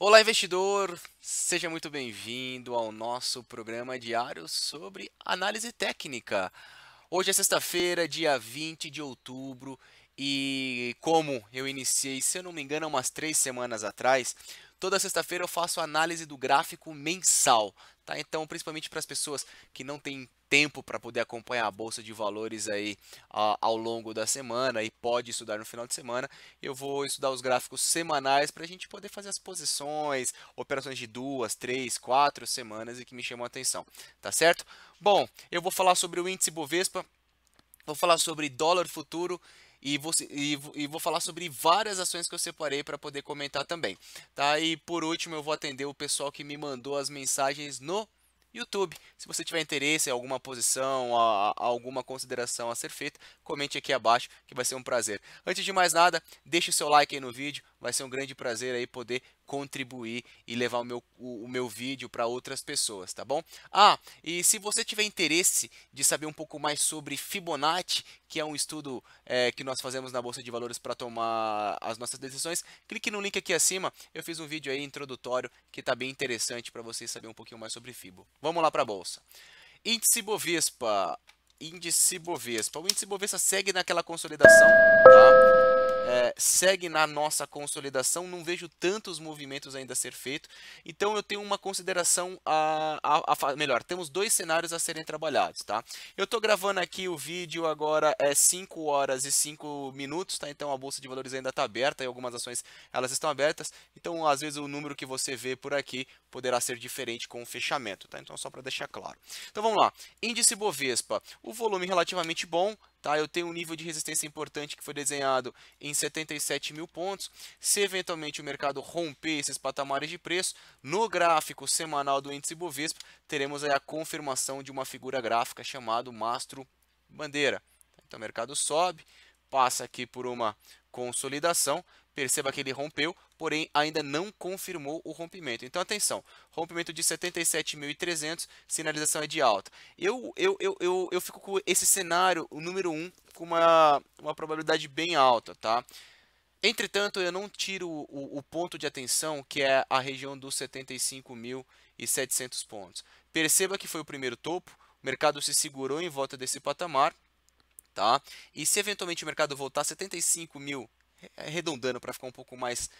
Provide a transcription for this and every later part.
Olá, investidor! Seja muito bem-vindo ao nosso programa diário sobre análise técnica. Hoje é sexta-feira, dia 20 de outubro, e como eu iniciei, se eu não me engano, umas 3 semanas atrás, toda sexta-feira eu faço análise do gráfico mensal, tá? Então, principalmente para as pessoas que não têm tempo para poder acompanhar a bolsa de valores aí ao longo da semana e pode estudar no final de semana, eu vou estudar os gráficos semanais para a gente poder fazer as posições, operações de 2, 3, 4 semanas e que me chamam a atenção, tá certo? Bom, eu vou falar sobre o índice Bovespa, vou falar sobre dólar futuro e vou falar sobre várias ações que eu separei para poder comentar também, tá? E por último eu vou atender o pessoal que me mandou as mensagens no YouTube. Se você tiver interesse em alguma posição, alguma consideração a ser feita, comente aqui abaixo que vai ser um prazer. Antes de mais nada, deixe o seu like aí no vídeo, vai ser um grande prazer aí poder contribuir e levar o meu vídeo para outras pessoas, tá bom? E se você tiver interesse de saber um pouco mais sobre Fibonacci, que é um estudo que nós fazemos na Bolsa de Valores para tomar as nossas decisões, clique no link aqui acima. Eu fiz um vídeo aí introdutório que está bem interessante para vocês saberem um pouquinho mais sobre Fibo. Vamos lá para a Bolsa. Índice Bovespa. Índice Bovespa. O índice Bovespa segue naquela consolidação, tá? Segue na nossa consolidação, não vejo tantos movimentos ainda a ser feito, então eu tenho uma consideração melhor, temos dois cenários a serem trabalhados, tá? Eu estou gravando aqui o vídeo agora 5 horas e 5 minutos, tá? Então a bolsa de valores ainda está aberta e algumas ações elas estão abertas, então às vezes o número que você vê por aqui poderá ser diferente com o fechamento, tá? Então só para deixar claro. Então vamos lá, índice Bovespa, o volume relativamente bom, tá? Eu tenho um nível de resistência importante que foi desenhado em 77 mil pontos. Se eventualmente o mercado romper esses patamares de preço, no gráfico semanal do índice Bovespa, teremos aí a confirmação de uma figura gráfica chamada mastro bandeira. Então o mercado sobe, passa aqui por uma consolidação, perceba que ele rompeu, porém ainda não confirmou o rompimento. Então atenção, rompimento de 77.300, sinalização é de alta. Eu fico com esse cenário, o número 1, com uma probabilidade bem alta, tá? Entretanto, eu não tiro o ponto de atenção que é a região dos 75.700 pontos. Perceba que foi o primeiro topo, o mercado se segurou em volta desse patamar, tá? E se eventualmente o mercado voltar a 75 mil, arredondando para ficar um pouco mais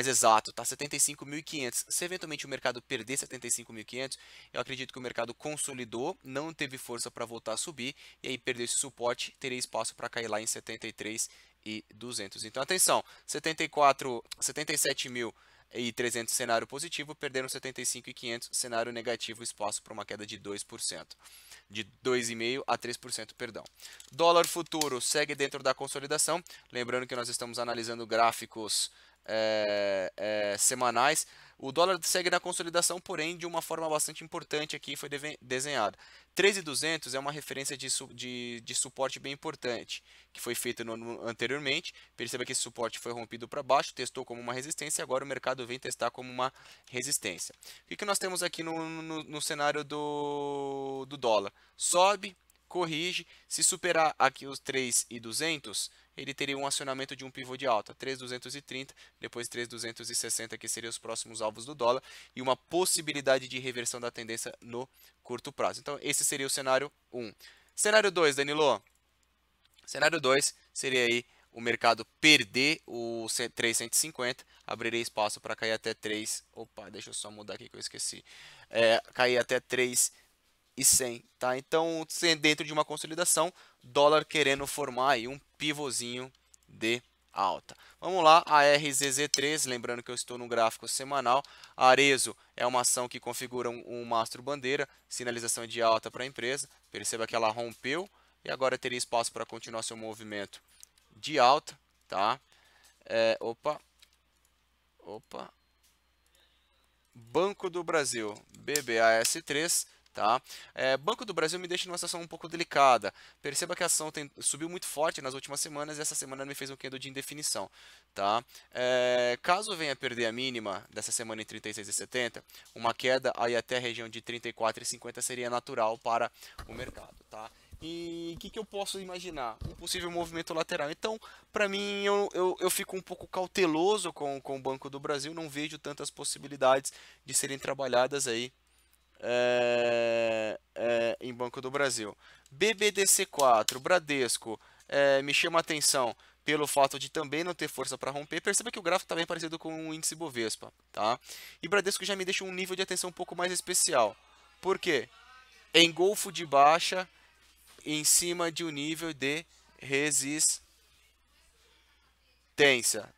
exato, tá? 75.500. Se eventualmente o mercado perder 75.500, eu acredito que o mercado consolidou, não teve força para voltar a subir e aí perdeu esse suporte, teria espaço para cair lá em 73.200. Então atenção, 77.300 cenário positivo, perderam 75.500 cenário negativo, espaço para uma queda de 2%, de 2,5% a 3%, perdão. Dólar futuro segue dentro da consolidação, lembrando que nós estamos analisando gráficos semanais. O dólar segue na consolidação, porém de uma forma bastante importante aqui foi desenhada. 13.200 é uma referência de suporte bem importante, que foi feito anteriormente. Perceba que esse suporte foi rompido para baixo, testou como uma resistência, e agora o mercado vem testar como uma resistência. O que nós temos aqui no cenário do dólar? Sobe, corrige, se superar aqui os 3.200, ele teria um acionamento de um pivô de alta, 3.230, depois 3.260, que seriam os próximos alvos do dólar, e uma possibilidade de reversão da tendência no curto prazo. Então, esse seria o cenário 1. Cenário 2, Danilo. Cenário 2 seria aí o mercado perder o 350, abriria espaço para cair até 3. Opa, deixa eu só mudar aqui que eu esqueci. Cair até 3.100, tá? Então, dentro de uma consolidação, dólar querendo formar aí um pivôzinho de alta. Vamos lá, a RZZ3, lembrando que eu estou no gráfico semanal. A Arezo é uma ação que configura um mastro bandeira, sinalização de alta para a empresa. Perceba que ela rompeu e agora teria espaço para continuar seu movimento de alta, tá? Opa, opa. Banco do Brasil, BBAS3, tá? Banco do Brasil me deixa numa situação um pouco delicada. Perceba que a ação subiu muito forte nas últimas semanas e essa semana me fez um candle de indefinição, tá? Caso venha perder a mínima dessa semana em 36,70, uma queda aí até a região de 34,50 seria natural para o mercado, tá? E o que eu posso imaginar? Um possível movimento lateral. Então, para mim, eu fico um pouco cauteloso com o Banco do Brasil, não vejo tantas possibilidades de serem trabalhadas aí em Banco do Brasil. BBDC4, Bradesco, me chama a atenção pelo fato de também não ter força para romper. Perceba que o gráfico está bem parecido com o índice Bovespa, tá? E Bradesco já me deixa um nível de atenção um pouco mais especial. Por quê? Engolfo de baixa em cima de um nível de resistência,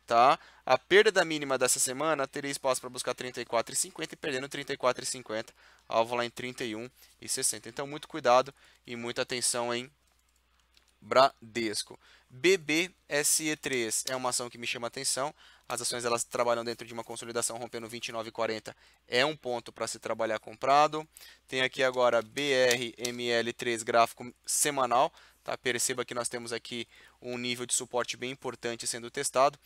tá? A perda da mínima dessa semana teria espaço para buscar 34,50 e perdendo 34,50, alvo lá em 31,60. Então, muito cuidado e muita atenção em Bradesco. BBSE3 é uma ação que me chama atenção. As ações elas trabalham dentro de uma consolidação rompendo 29,40. É um ponto para se trabalhar comprado. Tem aqui agora BRML3 gráfico semanal. Tá? Perceba que nós temos aqui um nível de suporte bem importante sendo testado.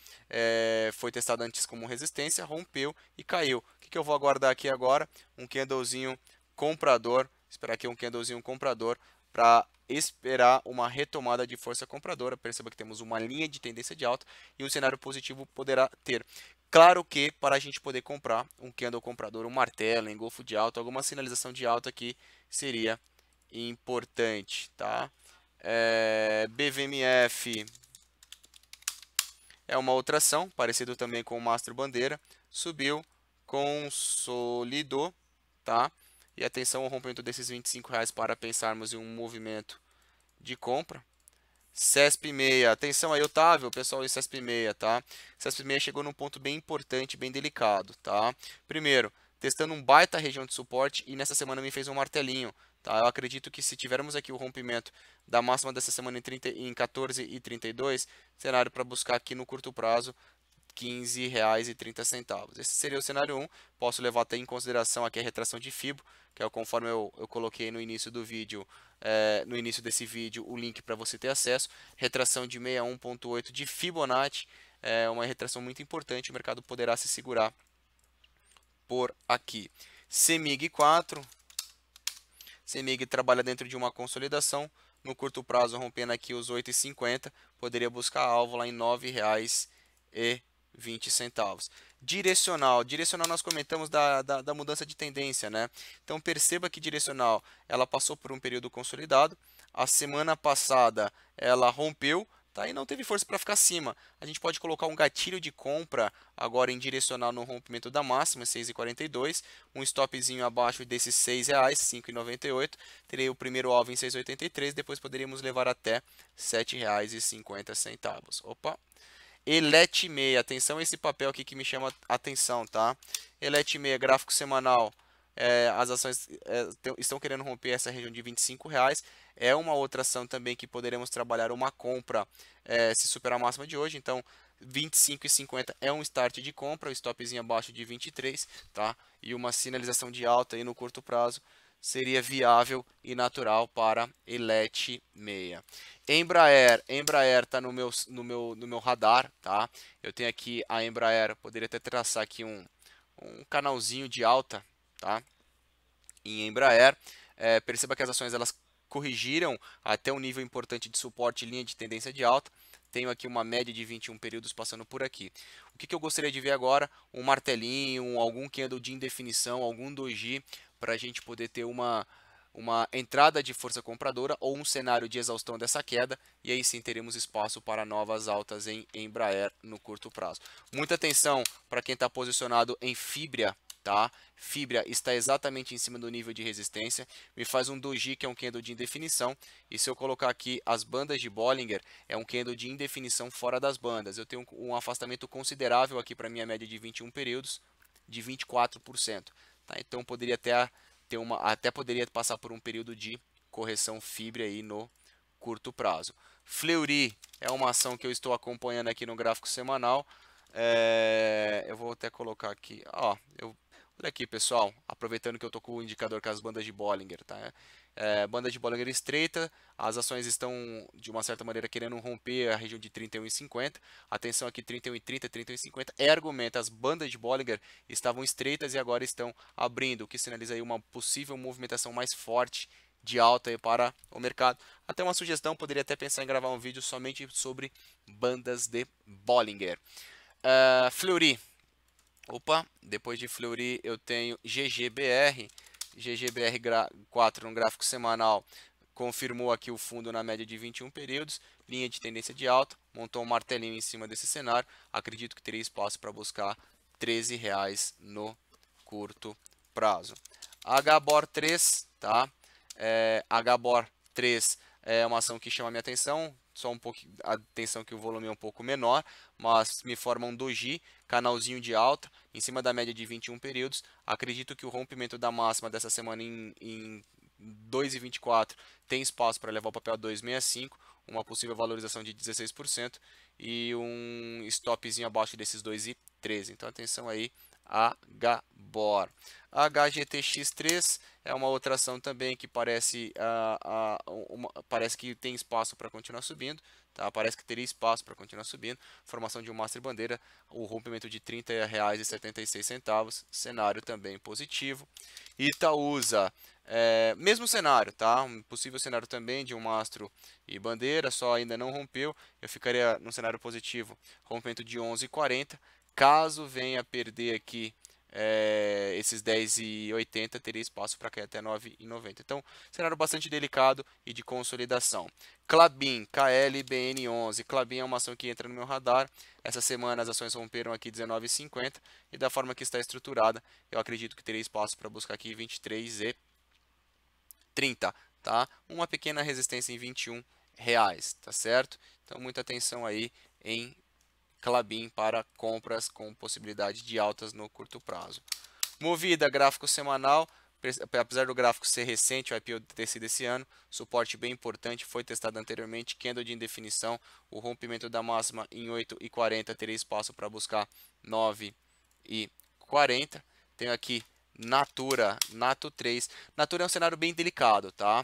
Foi testado antes como resistência, rompeu e caiu. O que eu vou aguardar aqui agora? Um candlezinho comprador. Esperar aqui um candlezinho comprador para esperar uma retomada de força compradora. Perceba que temos uma linha de tendência de alta e um cenário positivo poderá ter. Claro que para a gente poder comprar um candle comprador, um martelo, engolfo de alta, alguma sinalização de alta aqui seria importante, tá? BVMF é uma outra ação, parecido também com o Mastro Bandeira, subiu, consolidou, tá? E atenção ao rompimento desses R$ 25 para pensarmos em um movimento de compra. CESP6, atenção aí, Otávio, pessoal, e CESP6, tá? CESP6 chegou num ponto bem importante, bem delicado, tá? Primeiro, testando um baita região de suporte e nessa semana me fez um martelinho, tá? Eu acredito que se tivermos aqui o rompimento da máxima dessa semana em 14,32, cenário para buscar aqui no curto prazo R$ 15,30. Esse seria o cenário 1. Posso levar até em consideração aqui a retração de Fibo, que é conforme eu coloquei no início do vídeo, no início desse vídeo, o link para você ter acesso. Retração de 61,8 de Fibonacci, uma retração muito importante, o mercado poderá se segurar por aqui. CEMIG 4, CEMIG trabalha dentro de uma consolidação, no curto prazo rompendo aqui os 8,50, poderia buscar alvo lá em R$ 9,20. Direcional nós comentamos da mudança de tendência, né? Então perceba que direcional ela passou por um período consolidado, a semana passada ela rompeu, tá? E não teve força para ficar acima. A gente pode colocar um gatilho de compra agora em direcional no rompimento da máxima, 6,42, um stopzinho abaixo desses R$ 6,00, 5,98, terei o primeiro alvo em 6,83, depois poderíamos levar até R$ 7,50. Opa! Elet6, atenção a esse papel aqui que me chama a atenção, tá? Elet6, gráfico semanal, as ações estão querendo romper essa região de R$ 25,00. É uma outra ação também que poderemos trabalhar uma compra se superar a máxima de hoje. Então, R$ 25,50 é um start de compra, o stopzinho abaixo de 23, tá? E uma sinalização de alta aí no curto prazo seria viável e natural para Elet6. Embraer está no meu radar, tá? Eu tenho aqui a Embraer, poderia até traçar aqui um canalzinho de alta, tá? Em Embraer, perceba que as ações elas corrigiram até um nível importante de suporte, linha de tendência de alta. Tenho aqui uma média de 21 períodos passando por aqui. O que eu gostaria de ver agora? Um martelinho, algum candle de indefinição, algum doji, para a gente poder ter uma entrada de força compradora ou um cenário de exaustão dessa queda, e aí sim teremos espaço para novas altas em Embraer no curto prazo. Muita atenção para quem está posicionado em Fibria, tá? Fibria está exatamente em cima do nível de resistência, me faz um doji que é um candle de indefinição, e se eu colocar aqui as bandas de Bollinger, é um candle de indefinição fora das bandas. Eu tenho um afastamento considerável aqui para minha média de 21 períodos, de 24%, tá? Então poderia até poderia passar por um período de correção Fibria aí no curto prazo. Fleury é uma ação que eu estou acompanhando aqui no gráfico semanal. Eu vou até colocar aqui, olha aqui, pessoal, aproveitando que eu estou com o indicador com as bandas de Bollinger, tá? Banda de Bollinger estreita, as ações estão de uma certa maneira querendo romper a região de 31,50. Atenção aqui, 31,30, 31,50 é argumento. As bandas de Bollinger estavam estreitas e agora estão abrindo, o que sinaliza aí uma possível movimentação mais forte de alta aí para o mercado. Até uma sugestão, poderia até pensar em gravar um vídeo somente sobre bandas de Bollinger. Fleury. Opa, depois de Fleury eu tenho GGBR. GGBR4 no gráfico semanal confirmou aqui o fundo na média de 21 períodos, linha de tendência de alta, montou um martelinho em cima desse cenário. Acredito que teria espaço para buscar R$ 13 no curto prazo. HBOR 3, tá? HBOR 3 é uma ação que chama minha atenção, só um pouco a atenção que o volume é um pouco menor, mas me forma um doji, canalzinho de alta, em cima da média de 21 períodos. Acredito que o rompimento da máxima dessa semana em 2,24 tem espaço para levar o papel a 2,65, uma possível valorização de 16% e um stopzinho abaixo desses 2,13. Então atenção aí, HBOR. HGTX3 é uma outra ação também que parece, parece que tem espaço para continuar subindo. Tá? Parece que teria espaço para continuar subindo. Formação de um master bandeira, o rompimento de R$ 30,76, cenário também positivo. Itaúsa, mesmo cenário, tá? Um possível cenário também de um mastro e bandeira, só ainda não rompeu. Eu ficaria no cenário positivo, rompimento de 11,40. Caso venha a perder aqui esses 10,80, teria espaço para cair até 9,90. Então, cenário bastante delicado e de consolidação. Klabin, KLBN11. Klabin é uma ação que entra no meu radar. Essa semana as ações romperam aqui 19,50 e da forma que está estruturada, eu acredito que teria espaço para buscar aqui 23,30, tá? Uma pequena resistência em R$ 21, tá certo? Então, muita atenção aí em Klabin para compras com possibilidade de altas no curto prazo. Movida, gráfico semanal, apesar do gráfico ser recente, o IPO ter sido esse ano, suporte bem importante, foi testado anteriormente, candle de indefinição, o rompimento da máxima em 8,40 teria espaço para buscar 9,40. Tenho aqui Natura, Nato 3. Natura é um cenário bem delicado, tá?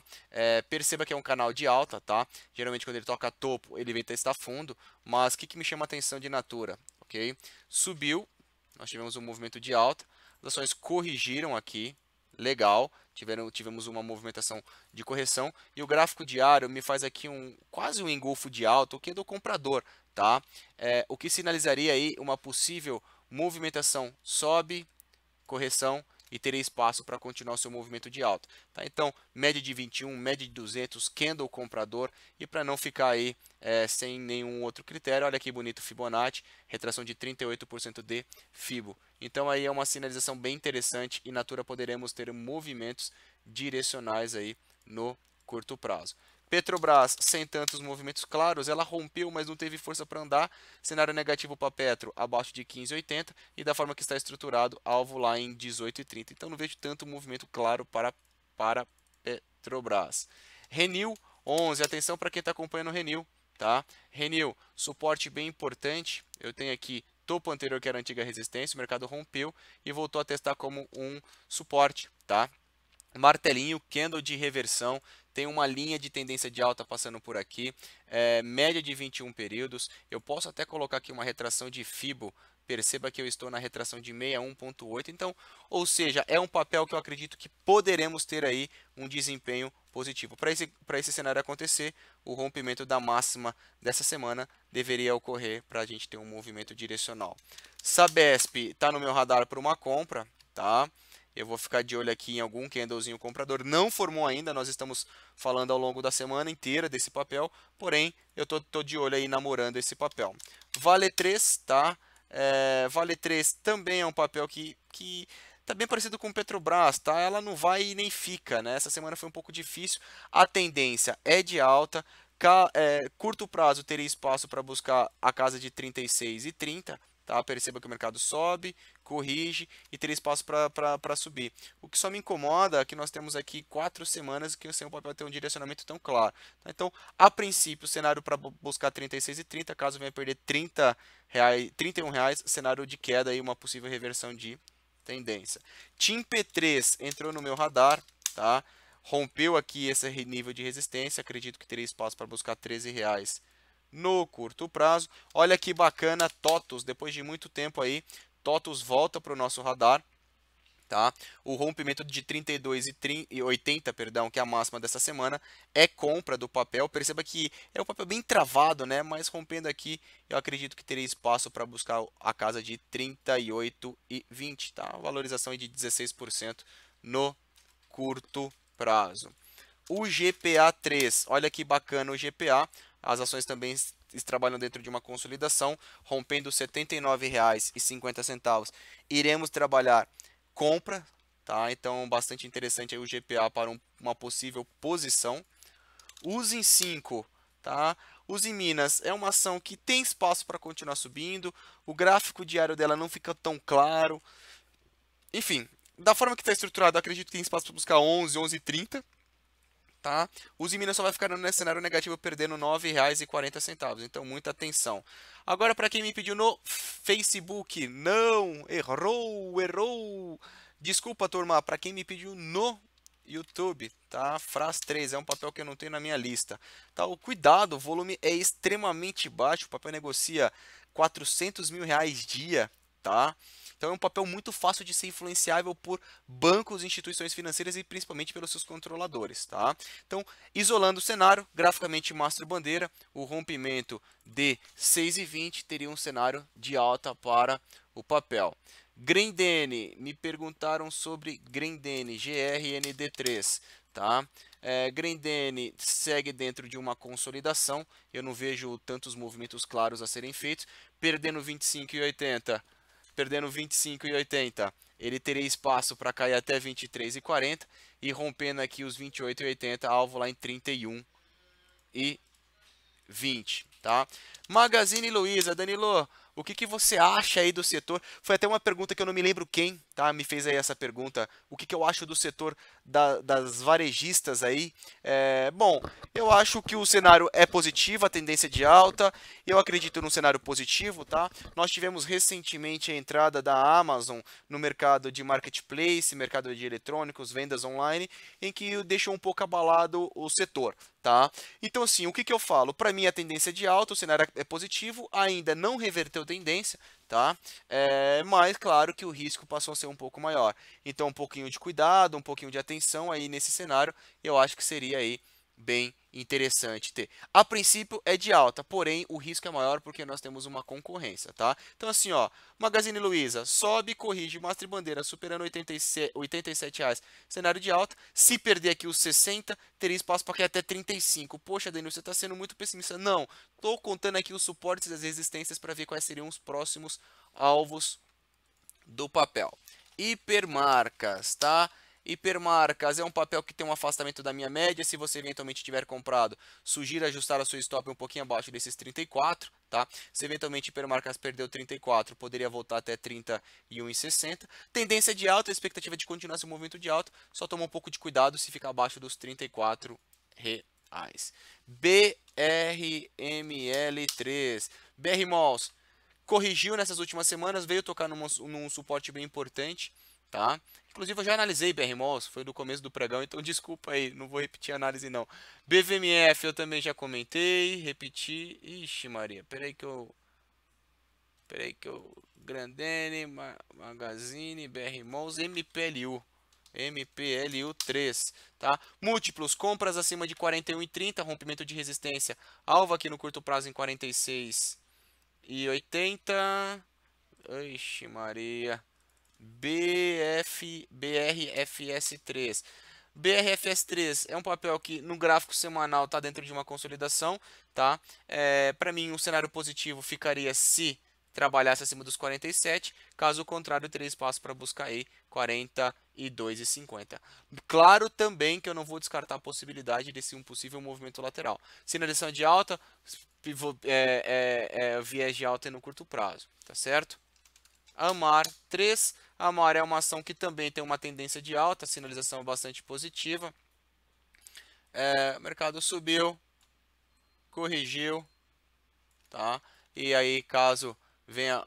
Perceba que é um canal de alta, tá? Geralmente quando ele toca topo, ele vem testar fundo, mas o que me chama a atenção de Natura, ok? Subiu, nós tivemos um movimento de alta, as ações corrigiram aqui, legal, tivemos uma movimentação de correção, e o gráfico diário me faz aqui quase um engolfo de alta, o que é do comprador, tá? O que sinalizaria aí uma possível movimentação sobe, correção, e teria espaço para continuar o seu movimento de alta. Tá? Então, média de 21, média de 200, candle comprador, e para não ficar aí sem nenhum outro critério, olha que bonito Fibonacci, retração de 38% de Fibo. Então aí é uma sinalização bem interessante e Natura poderemos ter movimentos direcionais aí no curto prazo. Petrobras, sem tantos movimentos claros, ela rompeu, mas não teve força para andar. Cenário negativo para Petro, abaixo de 15,80 e da forma que está estruturado, alvo lá em 18,30. Então não vejo tanto movimento claro para Petrobras. Renil 11, atenção para quem está acompanhando o Renil, tá? Renil, suporte bem importante. Eu tenho aqui topo anterior que era a antiga resistência, o mercado rompeu e voltou a testar como um suporte, tá? Martelinho, candle de reversão, tem uma linha de tendência de alta passando por aqui, média de 21 períodos. Eu posso até colocar aqui uma retração de Fibo, perceba que eu estou na retração de 61,8, então, ou seja, é um papel que eu acredito que poderemos ter aí um desempenho positivo. Para esse cenário acontecer, o rompimento da máxima dessa semana deveria ocorrer para a gente ter um movimento direcional. Sabesp está no meu radar para uma compra, tá? Eu vou ficar de olho aqui em algum candlezinho comprador. Não formou ainda, nós estamos falando ao longo da semana inteira desse papel, porém eu tô de olho aí namorando esse papel. Vale 3, tá? Vale 3 também é um papel que tá bem parecido com o Petrobras, tá? Ela não vai e nem fica, né? Essa semana foi um pouco difícil. A tendência é de alta. Curto prazo teria espaço para buscar a casa de 36,30. Tá? Perceba que o mercado sobe, corrige e teria espaço para subir. O que só me incomoda é que nós temos aqui 4 semanas que sem o papel ter um direcionamento tão claro. Tá? Então, a princípio, o cenário para buscar 36,30, caso venha perder R$ 31, cenário de queda e uma possível reversão de tendência. TIM P3 entrou no meu radar, tá? Rompeu aqui esse nível de resistência, acredito que teria espaço para buscar R$ 13 no curto prazo. Olha que bacana, TOTUS, depois de muito tempo aí, TOTUS volta para o nosso radar, tá? O rompimento de 32,80, perdão, que é a máxima dessa semana, é compra do papel. Perceba que é um papel bem travado, né? Mas rompendo aqui, eu acredito que teria espaço para buscar a casa de 38,20, tá? Valorização aí de 16% no curto prazo. O GPA3, olha que bacana o GPA, as ações também trabalham dentro de uma consolidação, rompendo R$ 79,50. Iremos trabalhar compra, tá? Então, bastante interessante aí o GPA para uma possível posição. Use em 5, tá? Use em Minas é uma ação que tem espaço para continuar subindo, o gráfico diário dela não fica tão claro. Enfim, da forma que está estruturado, acredito que tem espaço para buscar 11, 11,30. Tá? Use Minas só vai ficar nesse cenário negativo perdendo R$ 9,40. Então, muita atenção. Agora, para quem me pediu no Facebook, não, errou. Desculpa, turma, para quem me pediu no YouTube, tá? FRAS 3 é um papel que eu não tenho na minha lista. Tá? O cuidado, o volume é extremamente baixo, o papel negocia R$ 400 mil dia, tá? Então é um papel muito fácil de ser influenciável por bancos, instituições financeiras e principalmente pelos seus controladores, tá? Então, isolando o cenário, graficamente mastro bandeira, o rompimento de 6,20 teria um cenário de alta para o papel. Grendene, me perguntaram sobre Grendene, GRND3, tá? Grendene segue dentro de uma consolidação, eu não vejo tantos movimentos claros a serem feitos, perdendo 25,80, perdendo 25,80, ele teria espaço para cair até 23,40 e rompendo aqui os 28,80, alvo lá em 31,20, tá? Magazine Luiza, Danilo, o que você acha aí do setor? Foi até uma pergunta que eu não me lembro quem, tá? Me fez aí essa pergunta. O que eu acho do setor das varejistas aí? Bom, eu acho que o cenário é positivo, a tendência de alta. Eu acredito num cenário positivo, tá? Nós tivemos recentemente a entrada da Amazon no mercado de marketplace, mercado de eletrônicos, vendas online, em que deixou um pouco abalado o setor, tá? Então, assim, o que eu falo? Para mim, a tendência de alta, o cenário é positivo, ainda não reverteu tendência, tá? Mas, claro que o risco passou a ser um pouco maior. Então, um pouquinho de cuidado, um pouquinho de atenção aí nesse cenário, eu acho que seria aí bem interessante ter. A princípio é de alta, porém o risco é maior porque nós temos uma concorrência, tá? Então assim, ó, Magazine Luiza sobe, corrige, mostra bandeira, superando R$ 87 reais, cenário de alta. Se perder aqui os 60, teria espaço para cair até 35. Poxa, Danilo, você está sendo muito pessimista. Não, estou contando aqui os suportes e as resistências para ver quais seriam os próximos alvos do papel. Hipermarcas, tá? Hipermarcas é um papel que tem um afastamento da minha média. Se você eventualmente tiver comprado, sugiro ajustar a sua stop um pouquinho abaixo desses 34, tá? Se eventualmente Hipermarcas perdeu 34, poderia voltar até 31,60. Tendência de alta, expectativa de continuar esse movimento de alta. Só toma um pouco de cuidado se ficar abaixo dos 34 reais. BRML3, BR Malls corrigiu nessas últimas semanas, veio tocar num suporte bem importante, tá? Inclusive eu já analisei BR Malls, foi do começo do pregão, então desculpa aí, não vou repetir a análise não. BVMF eu também já comentei, repeti. Ixi Maria, Grandene, Magazine, BR Malls, MPLU 3, tá? Múltiplos, compras acima de 41,30, rompimento de resistência, alvo aqui no curto prazo em 46,80. Ixi Maria. BRFS3. BRFS3 é um papel que no gráfico semanal está dentro de uma consolidação, tá? Para mim, um cenário positivo ficaria se trabalhasse acima dos 47, caso contrário, teria espaço para buscar aí 42,50. Claro também que eu não vou descartar a possibilidade desse um possível movimento lateral. Sinalização de alta, viés de alta no curto prazo, tá certo? Amar 3. Amar é uma ação que também tem uma tendência de alta, sinalização bastante positiva. O mercado subiu, corrigiu, tá? E aí, caso venha.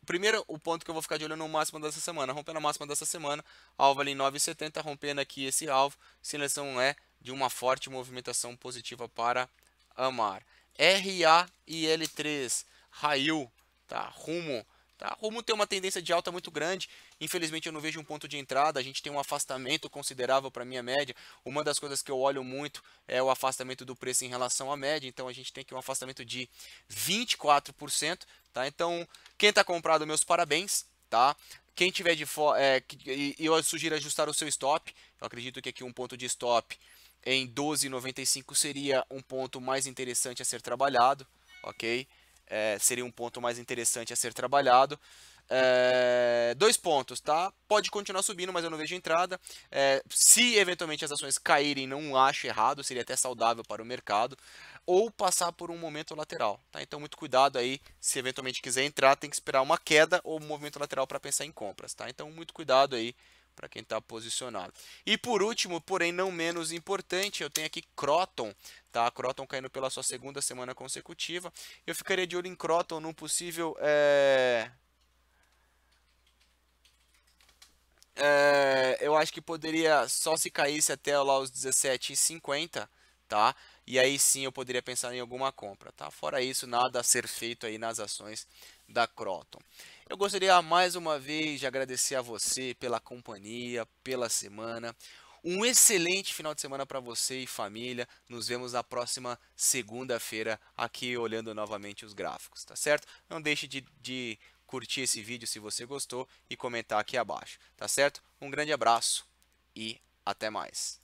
Primeiro, o ponto que eu vou ficar de olho no máximo dessa semana. Rompendo a máxima dessa semana, alvo ali em 9,70, rompendo aqui esse alvo. Sinalização é de uma forte movimentação positiva para Amar. RAIL3, Rail, tá? Rumo. Tá? Rumo tem uma tendência de alta muito grande. Infelizmente eu não vejo um ponto de entrada. A gente tem um afastamento considerável para a minha média. Uma das coisas que eu olho muito é o afastamento do preço em relação à média. Então a gente tem aqui um afastamento de 24%. Tá? Então quem está comprado, meus parabéns. Tá? Quem tiver de fora, eu sugiro ajustar o seu stop. Eu acredito que aqui um ponto de stop em 12,95 seria um ponto mais interessante a ser trabalhado, ok? Seria um ponto mais interessante a ser trabalhado. Dois pontos, tá? Pode continuar subindo, mas eu não vejo entrada. Se eventualmente as ações caírem, não acho errado, seria até saudável para o mercado. Ou passar por um momento lateral, tá? Então, muito cuidado aí. Se eventualmente quiser entrar, tem que esperar uma queda ou um movimento lateral para pensar em compras, tá? Então, muito cuidado aí para quem está posicionado. E por último, porém não menos importante, eu tenho aqui Croton, tá? Croton caindo pela sua segunda semana consecutiva. Eu ficaria de olho em Croton num possível eu acho que poderia só se caísse até lá os 17,50, tá? E aí sim eu poderia pensar em alguma compra, tá? Fora isso, nada a ser feito aí nas ações da Croton. Eu gostaria mais uma vez de agradecer a você pela companhia, pela semana. Um excelente final de semana para você e família. Nos vemos na próxima segunda-feira aqui olhando novamente os gráficos, tá certo? Não deixe de curtir esse vídeo se você gostou e comentar aqui abaixo, tá certo? Um grande abraço e até mais.